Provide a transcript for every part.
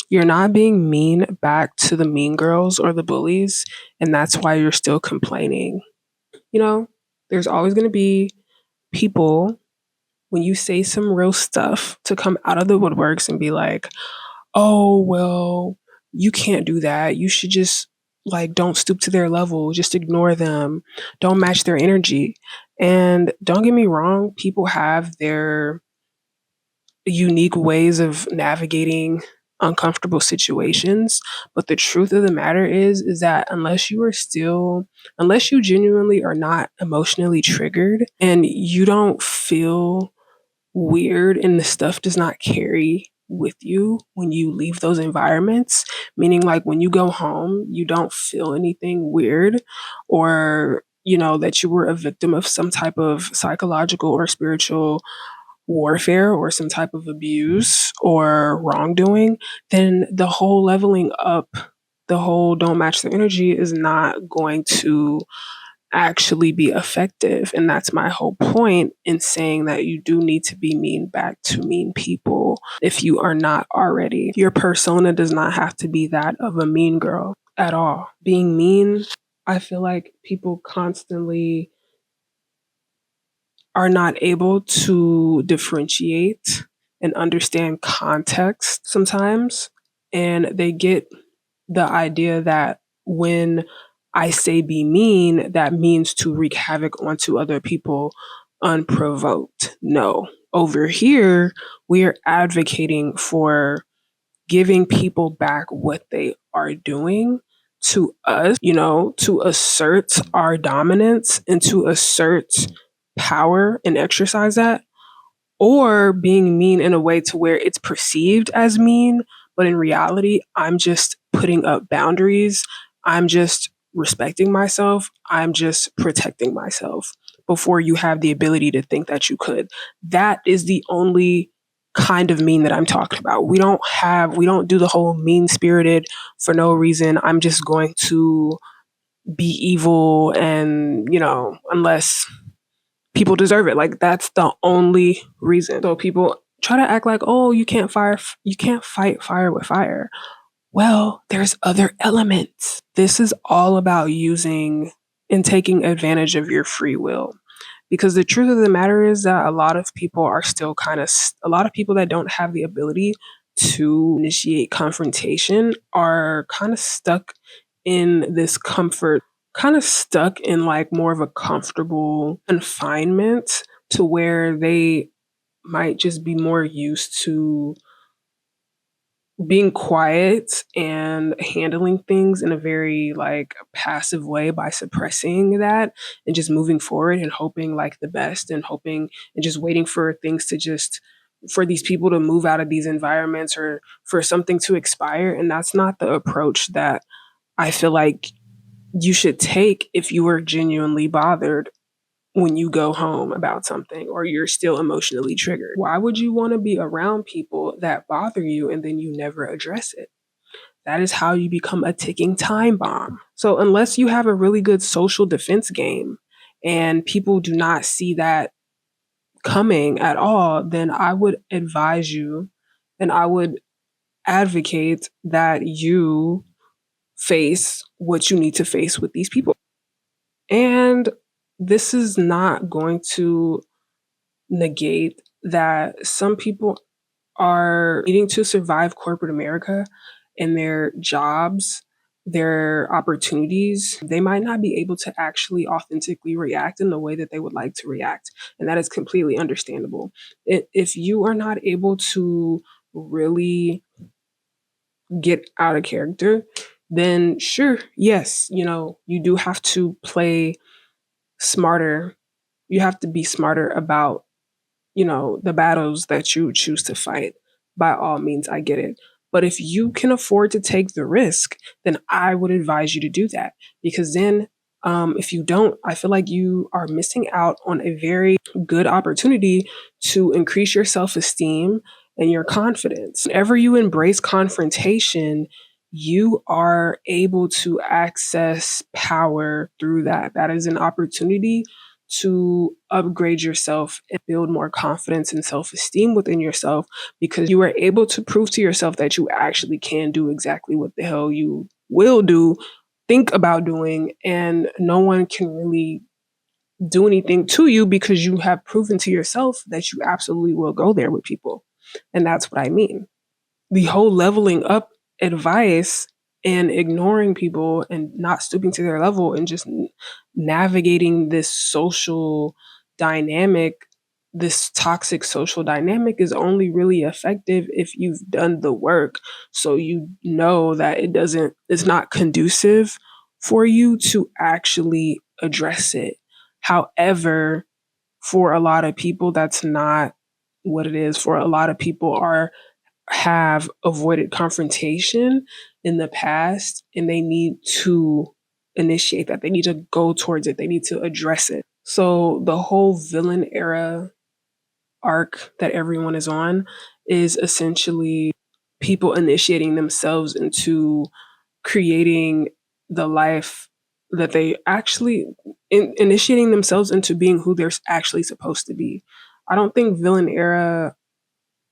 You're not being mean back to the mean girls or the bullies, and that's why you're still complaining. You know, there's always going to be people when you say some real stuff to come out of the woodworks and be like, oh, well, you can't do that. You should just like don't stoop to their level, just ignore them, don't match their energy. And don't get me wrong, people have their unique ways of navigating uncomfortable situations, but the truth of the matter is that unless you genuinely are not emotionally triggered and you don't feel weird and the stuff does not carry with you when you leave those environments, meaning like when you go home you don't feel anything weird, or that you were a victim of some type of psychological or spiritual warfare or some type of abuse or wrongdoing, then the whole leveling up, the whole don't match the energy is not going to actually be effective. And that's my whole point in saying that you do need to be mean back to mean people if you are not already. Your persona does not have to be that of a mean girl at all. Being mean, I feel like people constantly are not able to differentiate and understand context sometimes. And they get the idea that when I say be mean, that means to wreak havoc onto other people unprovoked. No. Over here, we are advocating for giving people back what they are doing to us, to assert our dominance and to assert power and exercise that, or being mean in a way to where it's perceived as mean, but in reality, I'm just putting up boundaries. I'm just respecting myself. I'm just protecting myself before you have the ability to think that you could. That is the only kind of mean that I'm talking about. We don't do the whole mean spirited for no reason. I'm just going to be evil and, unless people deserve it. Like that's the only reason. So people try to act like, oh, you can't fight fire with fire. Well, there's other elements. This is all about using and taking advantage of your free will. Because the truth of the matter is that a lot of people that don't have the ability to initiate confrontation are kind of stuck in this comfort, kind of stuck in like more of a comfortable confinement to where they might just be more used to being quiet and handling things in a very like passive way by suppressing that and just moving forward and hoping like the best and hoping and just waiting for things to just for these people to move out of these environments or for something to expire. And that's not the approach that I feel like you should take if you are genuinely bothered when you go home about something or you're still emotionally triggered. Why would you want to be around people that bother you and then you never address it? That is how you become a ticking time bomb. So unless you have a really good social defense game and people do not see that coming at all, then I would advise you and I would advocate that you face what you need to face with these people. And this is not going to negate that some people are needing to survive corporate America and their jobs, their opportunities. They might not be able to actually authentically react in the way that they would like to react. And that is completely understandable. If you are not able to really get out of character, then sure, yes, you do have to play smarter. You have to be smarter about, the battles that you choose to fight. By all means, I get it. But if you can afford to take the risk, then I would advise you to do that. Because then, if you don't, I feel like you are missing out on a very good opportunity to increase your self esteem and your confidence. Whenever you embrace confrontation, you are able to access power through that. That is an opportunity to upgrade yourself and build more confidence and self-esteem within yourself because you were able to prove to yourself that you actually can do exactly what the hell you will do, think about doing, and no one can really do anything to you because you have proven to yourself that you absolutely will go there with people. And that's what I mean. The whole leveling up advice and ignoring people and not stooping to their level and just navigating this social dynamic, this toxic social dynamic is only really effective if you've done the work. So you know that it's not conducive for you to actually address it. However, for a lot of people, that's not what it is. For a lot of people have avoided confrontation in the past and they need to initiate that. They need to go towards it. They need to address it. So the whole villain era arc that everyone is on is essentially people initiating themselves into creating the life that they actually initiating themselves into being who they're actually supposed to be. I don't think villain era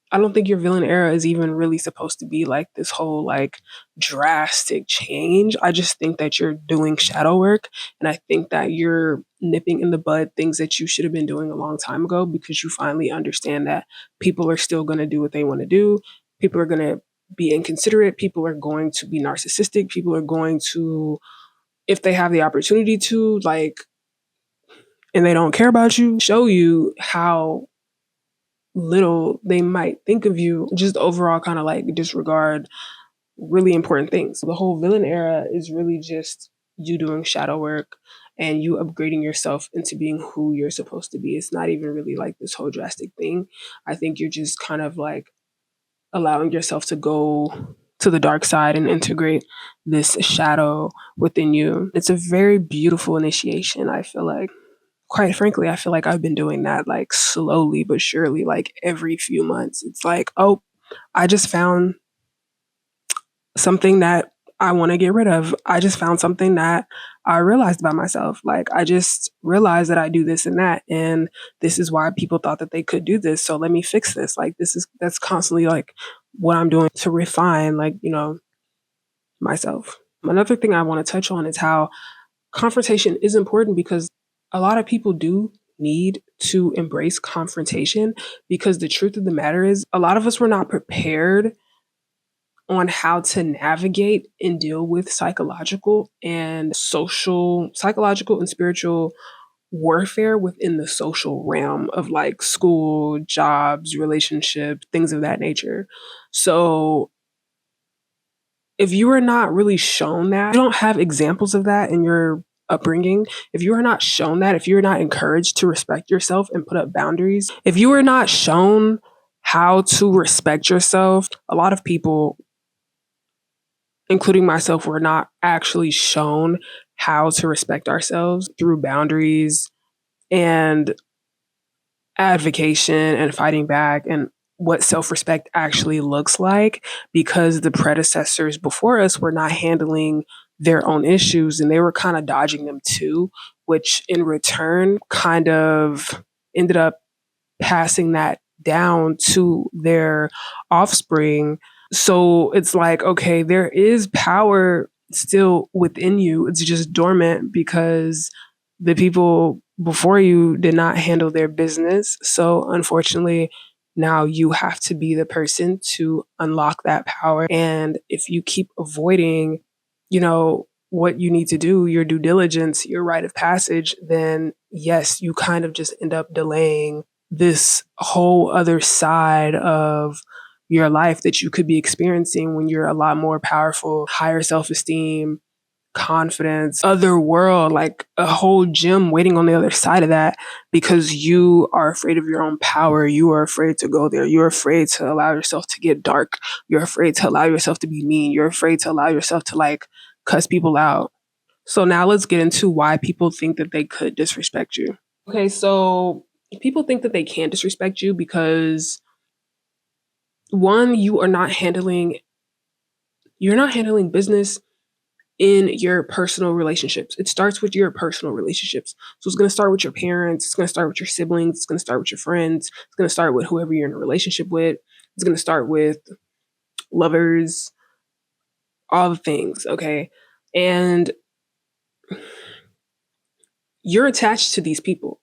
I don't think your villain era is even really supposed to be like this whole like drastic change. I just think that you're doing shadow work and I think that you're nipping in the bud things that you should have been doing a long time ago because you finally understand that people are still going to do what they want to do. People are going to be inconsiderate. People are going to be narcissistic. People are going to, if they have the opportunity to, like, and they don't care about you, show you how little they might think of you, just overall kind of like disregard really important things. The whole villain era is really just you doing shadow work and you upgrading yourself into being who you're supposed to be. It's not even really like this whole drastic thing. I think you're just kind of like allowing yourself to go to the dark side and integrate this shadow within you. It's a very beautiful initiation, I feel like. Quite frankly, I feel like I've been doing that like slowly but surely, like every few months. It's like, oh, I just found something that I want to get rid of. I just found something that I realized about myself. Like, I just realized that I do this and that. And this is why people thought that they could do this. So let me fix this. Like, that's constantly like what I'm doing to refine, like, myself. Another thing I want to touch on is how confrontation is important because a lot of people do need to embrace confrontation because the truth of the matter is a lot of us were not prepared on how to navigate and deal with psychological and spiritual warfare within the social realm of like school, jobs, relationships, things of that nature. So if you are not really shown that, you don't have examples of that in your upbringing, if you are not shown that, if you're not encouraged to respect yourself and put up boundaries, if you are not shown how to respect yourself, a lot of people, including myself, were not actually shown how to respect ourselves through boundaries and advocation and fighting back and what self-respect actually looks like because the predecessors before us were not handling their own issues and they were kind of dodging them too, which in return kind of ended up passing that down to their offspring. So it's like, okay, there is power still within you. It's just dormant because the people before you did not handle their business. So unfortunately, now you have to be the person to unlock that power. And if you keep avoiding, what you need to do, your due diligence, your rite of passage, then yes, you kind of just end up delaying this whole other side of your life that you could be experiencing when you're a lot more powerful, higher self-esteem, confidence, other world, like a whole gym waiting on the other side of that because you are afraid of your own power. You are afraid to go there. You're afraid to allow yourself to get dark. You're afraid to allow yourself to be mean. You're afraid to allow yourself to like cuss people out. So now let's get into why people think that they could disrespect you. Okay, so people think that they can't disrespect you because one, you're not handling business in your personal relationships. It starts with your personal relationships. So it's going to start with your parents. It's going to start with your siblings. It's going to start with your friends. It's going to start with whoever you're in a relationship with. It's going to start with lovers, all the things. Okay. And you're attached to these people.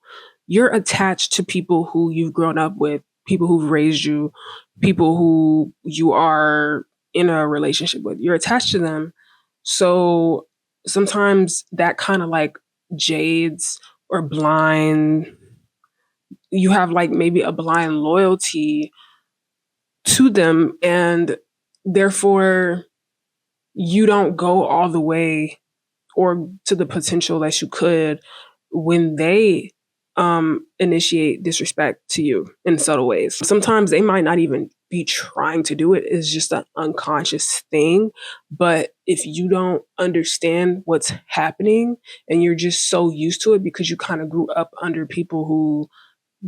You're attached to people who you've grown up with, people who've raised you, people who you are in a relationship with. You're attached to them. So sometimes that kind of like jades or blind, you have like maybe a blind loyalty to them. And therefore, you don't go all the way or to the potential that you could when they initiate disrespect to you in subtle ways. Sometimes they might not even be trying to do it. It's just an unconscious thing. But if you don't understand what's happening and you're just so used to it because you kind of grew up under people who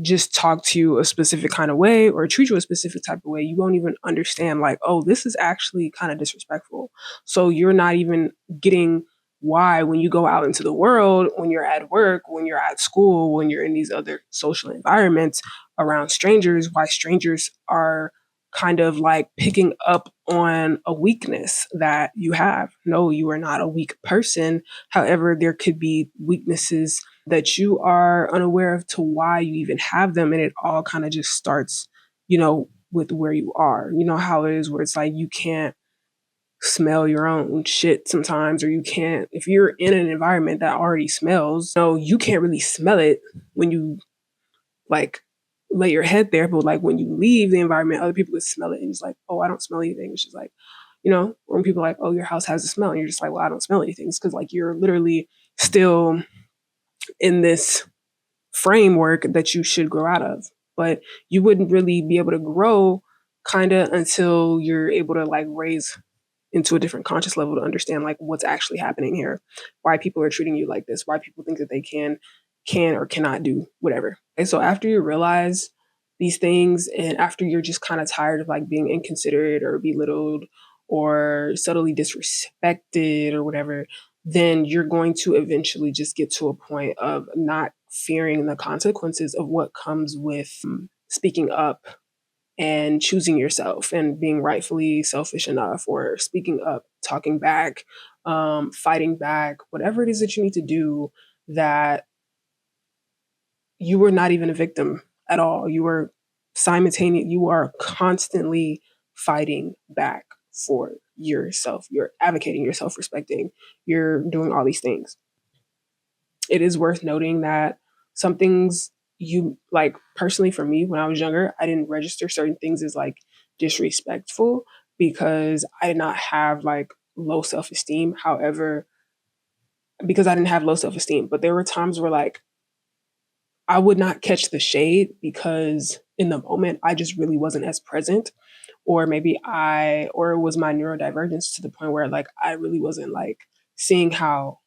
just talk to you a specific kind of way or treat you a specific type of way, you won't even understand like, oh, this is actually kind of disrespectful. So you're not even getting why when you go out into the world, when you're at work, when you're at school, when you're in these other social environments around strangers, why strangers are kind of like picking up on a weakness that you have. No, you are not a weak person. However, there could be weaknesses that you are unaware of to why you even have them. And it all kind of just starts, with where you are. You know how it is where it's like you can't smell your own shit sometimes, or you can't, if you're in an environment that already smells, you can't really smell it when you like lay your head there. But like when you leave the environment, other people can smell it. And it's like, oh, I don't smell anything. It's just like, when people are like, oh, your house has a smell. And you're just like, well, I don't smell anything. It's because like you're literally still in this framework that you should grow out of. But you wouldn't really be able to grow kind of until you're able to like raise into a different conscious level to understand like what's actually happening here, why people are treating you like this, why people think that they can or cannot do whatever. And so after you realize these things, and after you're just kind of tired of like being inconsiderate or belittled or subtly disrespected or whatever, then you're going to eventually just get to a point of not fearing the consequences of what comes with speaking up and choosing yourself and being rightfully selfish enough, or speaking up, talking back, fighting back, whatever it is that you need to do, that you were not even a victim at all. You were you are constantly fighting back for yourself. You're advocating, you're self-respecting, you're doing all these things. It is worth noting that some things you like, personally for me, when I was younger, I didn't register certain things as like disrespectful because I did not have like low self-esteem. However, because I didn't have low self-esteem, but there were times where like I would not catch the shade because in the moment I just really wasn't as present, or maybe or it was my neurodivergence to the point where like I really wasn't like seeing how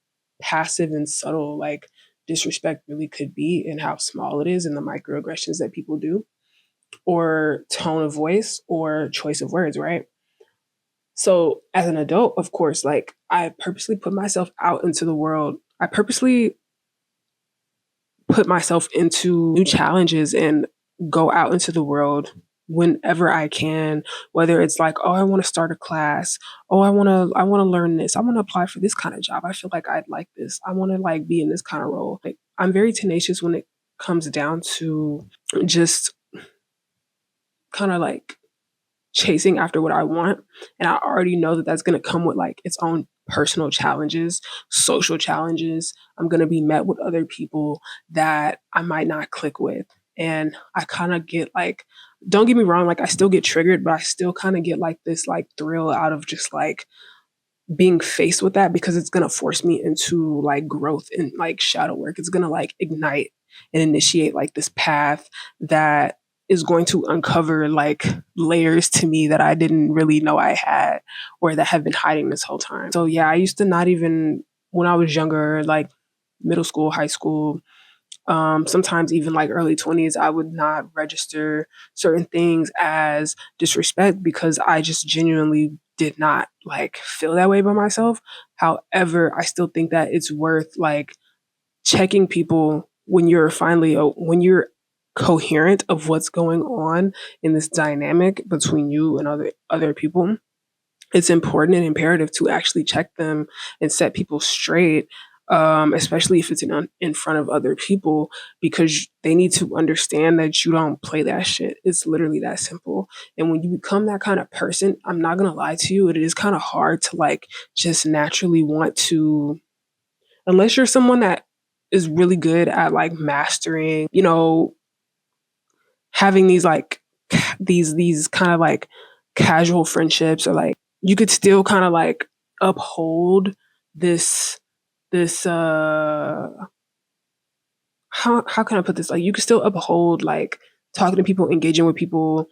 passive and subtle like disrespect really could be, and how small it is, and the microaggressions that people do, or tone of voice or choice of words, right? So as an adult, of course, like I purposely put myself out into the world. I purposely put myself into new challenges and go out into the world whenever I can, whether it's like, oh, I want to start a class, oh, I want to learn this, I want to apply for this kind of job, I feel like I'd like this, I want to like be in this kind of role. Like I'm very tenacious when it comes down to just kind of like chasing after what I want. And I already know that that's going to come with like its own personal challenges, social challenges. I'm going to be met with other people that I might not click with. And I kind of get like, don't get me wrong, like I still get triggered, but I still kind of get like this like thrill out of just like being faced with that, because it's going to force me into like growth and like shadow work. It's going to like ignite and initiate like this path that is going to uncover like layers to me that I didn't really know I had, or that have been hiding this whole time. So yeah, I used to not even, when I was younger, like middle school, high school, Sometimes even like early 20s, I would not register certain things as disrespect because I just genuinely did not like feel that way by myself. However, I still think that it's worth like checking people when you're finally when you're coherent of what's going on in this dynamic between you and other people. It's important and imperative to actually check them and set people straight, especially if it's in front of other people, because they need to understand that you don't play that shit. It's literally that simple. And when you become that kind of person, I'm not gonna lie to you, it is kind of hard to like just naturally want to, unless you're someone that is really good at like mastering, having these like these kind of like casual friendships, or like you could still kind of like uphold this how can I put this, like you could still uphold like talking to people, engaging with people.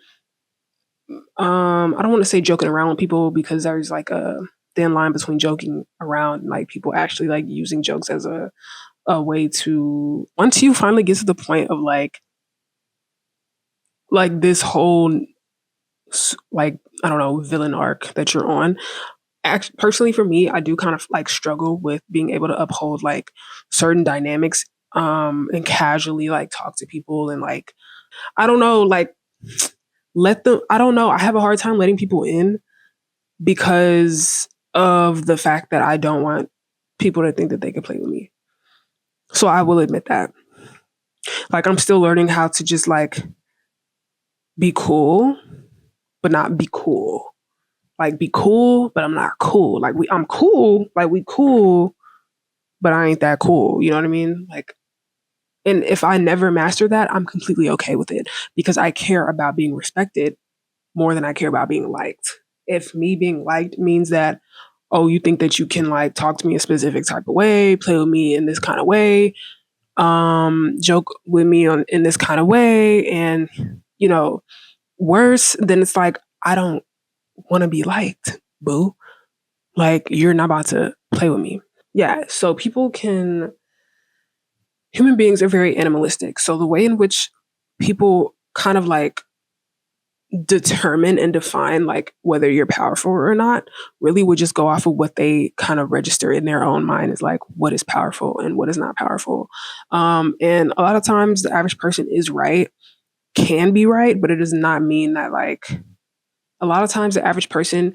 I don't want to say joking around with people, because there's like a thin line between joking around and like people actually like using jokes as a way to, once you finally get to the point of like this whole like, I don't know, villain arc that you're on. Personally, for me, I do kind of like struggle with being able to uphold like certain dynamics, and casually like talk to people and like, I don't know, like let them, I don't know, I have a hard time letting people in because of the fact that I don't want people to think that they can play with me. So I will admit that. Like I'm still learning how to just like be cool, but not be cool. Like be cool, but I'm not cool. Like I'm cool, like we cool, but I ain't that cool. You know what I mean? Like, and if I never master that, I'm completely okay with it, because I care about being respected more than I care about being liked. If me being liked means that, oh, you think that you can like talk to me a specific type of way, play with me in this kind of way, joke with me in this kind of way, and you know, worse, then it's like I don't want to be liked, boo. Like you're not about to play with me. Yeah. So human beings are very animalistic. So the way in which people kind of like determine and define like whether you're powerful or not really would just go off of what they kind of register in their own mind is like what is powerful and what is not powerful. And a lot of times the average person is right, can be right, but it does not mean that like, a lot of times the average person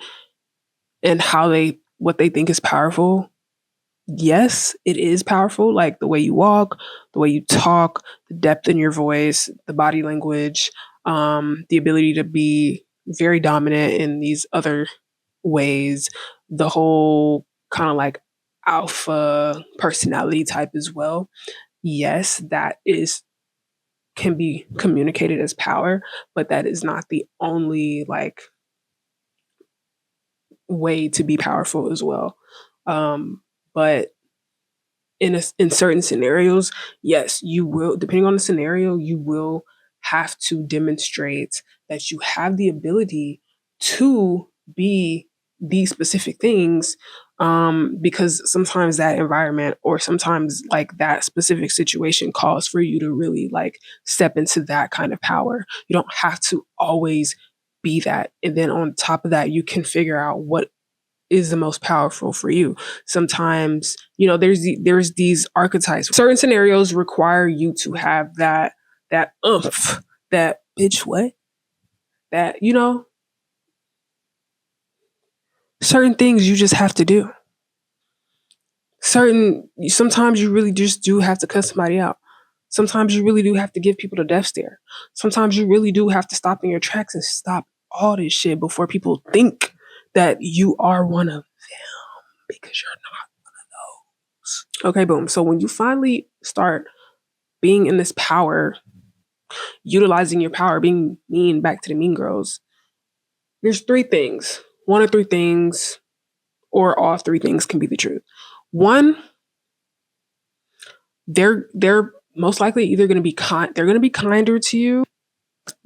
and what they think is powerful, yes, it is powerful. Like the way you walk, the way you talk, the depth in your voice, the body language, the ability to be very dominant in these other ways, the whole kind of like alpha personality type as well. Yes, that is can be communicated as power, but that is not the only like way to be powerful as well. But in certain scenarios, yes, you will, depending on the scenario, you will have to demonstrate that you have the ability to be these specific things, because sometimes that environment or sometimes like that specific situation calls for you to really like step into that kind of power. You don't have to always be that, and then on top of that you can figure out what is the most powerful for you. Sometimes, there's these archetypes. Certain scenarios require you to have that oomph, that bitch what? That, certain things you just have to do. Sometimes you really just do have to cut somebody out. Sometimes you really do have to give people the death stare. Sometimes you really do have to stop in your tracks and stop all this shit before people think that you are one of them, because you're not. Okay, boom. So when you finally start being in this power, utilizing your power, being mean, back to the mean girls, there's three things. One of three things, or all three things can be the truth. One, they're most likely either going to be they're going to be kinder to you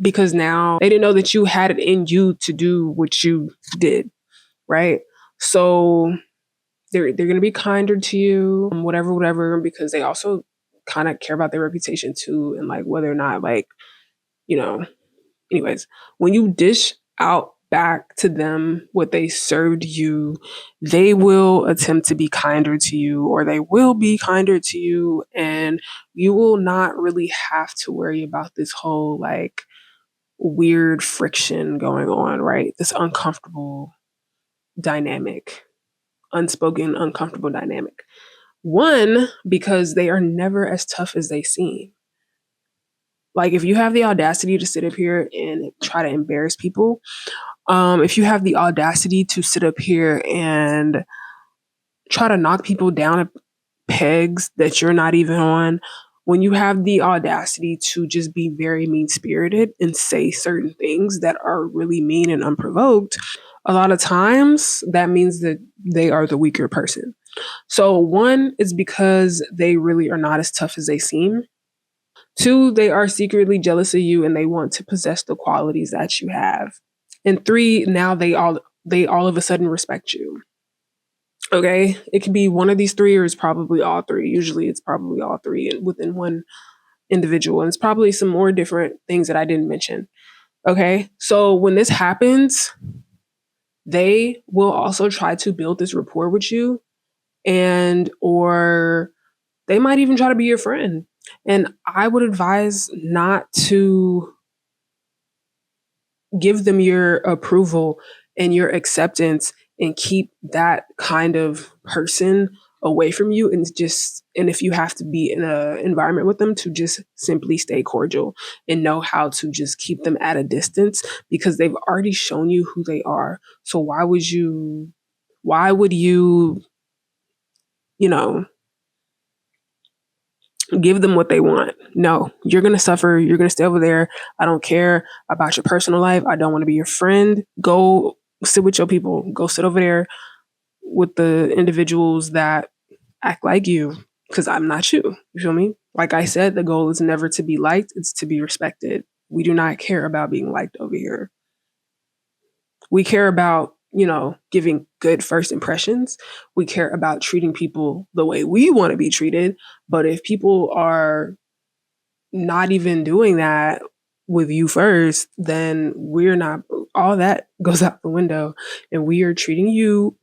because now they didn't know that you had it in you to do what you did, right? So they're going to be kinder to you, whatever, because they also kind of care about their reputation too, and like whether or not like, you know, anyways, when you dish out back to them what they served you, they will attempt to be kinder to you, or they will be kinder to you, and you will not really have to worry about this whole like weird friction going on, right? This uncomfortable dynamic, unspoken, uncomfortable dynamic. One, because they are never as tough as they seem. Like if you have the audacity to sit up here and try to embarrass people, if you have the audacity to sit up here and try to knock people down at pegs that you're not even on, when you have the audacity to just be very mean spirited and say certain things that are really mean and unprovoked, a lot of times that means that they are the weaker person. So, one is because they really are not as tough as they seem. Two, they are secretly jealous of you and they want to possess the qualities that you have. And three, now they all of a sudden respect you. Okay, it could be one of these three, or it's probably all three. Usually, it's probably all three within one individual, and it's probably some more different things that I didn't mention. Okay, so when this happens, they will also try to build this rapport with you, and or they might even try to be your friend. And I would advise not to give them your approval and your acceptance and keep that kind of person away from you, and if you have to be in an environment with them, to just simply stay cordial and know how to just keep them at a distance, because they've already shown you who they are. So why would you you know give them what they want? No, you're going to suffer. You're going to stay over there. I don't care about your personal life. I don't want to be your friend. Go sit with your people. Go sit over there with the individuals that act like you, because I'm not you. You feel me? Like I said, the goal is never to be liked, it's to be respected. We do not care about being liked over here. We care about, giving good first impressions. We care about treating people the way we want to be treated. But if people are not even doing that with you first, then we're not, all that goes out the window. And we're treating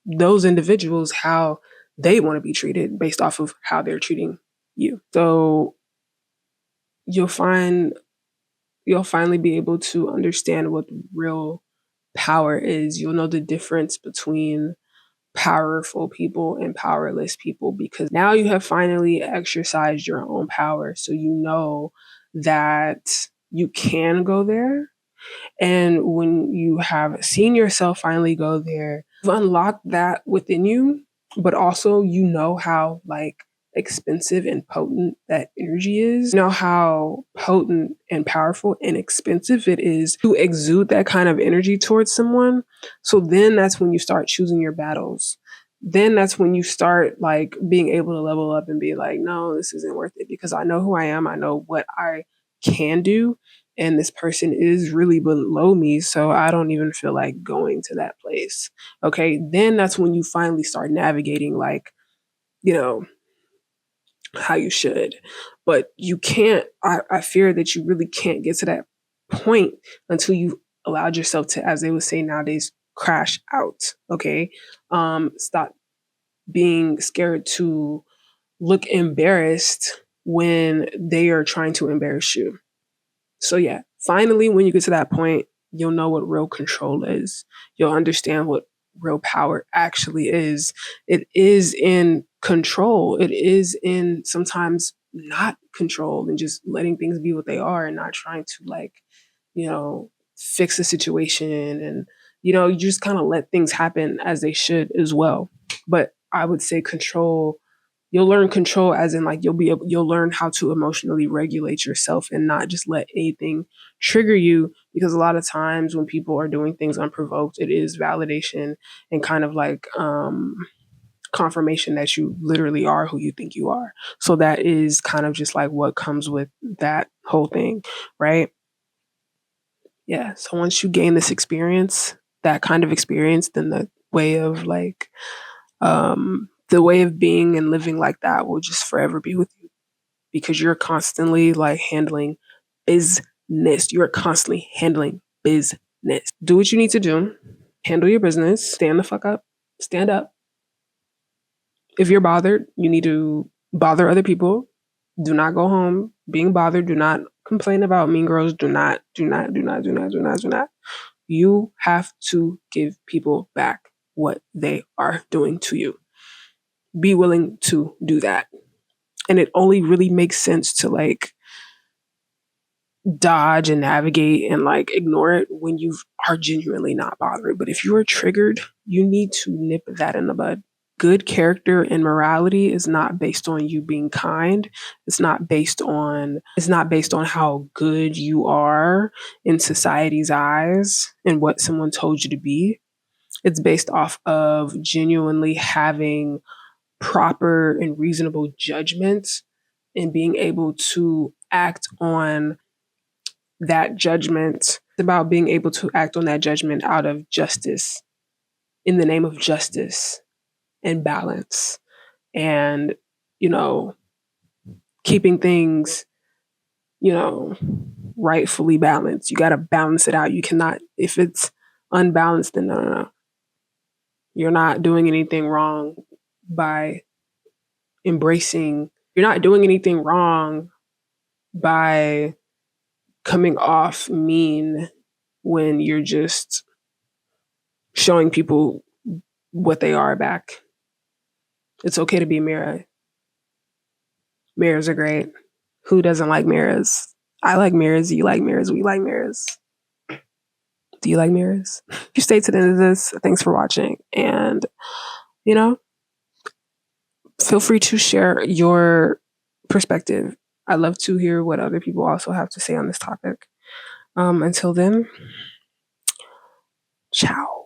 those individuals how they want to be treated based off of how they're treating you. So you'll find you'll finally be able to understand what real power is. You'll know the difference between powerful people and powerless people, because now you have finally exercised your own power. So you know that you can go there. And when you have seen yourself finally go there, you've unlocked that within you, but also you know how like expensive and potent that energy is. You know how potent and powerful and expensive it is to exude that kind of energy towards someone. So then that's when you start choosing your battles. Then that's when you start like being able to level up and be like, no, this isn't worth it, because I know who I am. I know what I can do, and this person is really below me, so I don't even feel like going to that place. Okay, then that's when you finally start navigating like, you know, how you should. But you can't, I fear that you really can't get to that point until you allowed yourself to, as they would say nowadays, crash out. Okay. Stop being scared to look embarrassed when they are trying to embarrass you. So yeah, finally, when you get to that point, you'll know what real control is. You'll understand what real power actually is. It is in control. It is in sometimes not control and just letting things be what they are and not trying to like, fix the situation, and you just kind of let things happen as they should as well. But I would say control, you'll learn control as in like you'll learn how to emotionally regulate yourself and not just let anything trigger you, because a lot of times when people are doing things unprovoked, it is validation and kind of like confirmation that you literally are who you think you are. So that is kind of just like what comes with that whole thing, right? Yeah, so once you gain this experience, that kind of experience, then the way of like the way of being and living like that will just forever be with you because you're constantly like handling business. You're constantly handling business. Do what you need to do. Handle your business. Stand the fuck up. Stand up. If you're bothered, you need to bother other people. Do not go home being bothered. Do not complain about mean girls. Do not. You have to give people back what they are doing to you. Be willing to do that. And it only really makes sense to like dodge and navigate and like ignore it when you are genuinely not bothered. But if you are triggered, you need to nip that in the bud. Good character and morality is not based on you being kind. It's not based on how good you are in society's eyes and what someone told you to be. It's based off of genuinely having proper and reasonable judgment and being able to act on that judgment. It's about being able to act on that judgment out of justice, in the name of justice and balance, and, keeping things, rightfully balanced. You got to balance it out. You cannot, if it's unbalanced, then no. You're not doing anything wrong by you're not doing anything wrong by coming off mean when you're just showing people what they are back. It's okay to be a mirror. Mirrors are great. Who doesn't like mirrors? I like mirrors. You like mirrors. We like mirrors. Do you like mirrors? If you stayed to the end of this, thanks for watching. And, feel free to share your perspective. I love to hear what other people also have to say on this topic. Until then, ciao.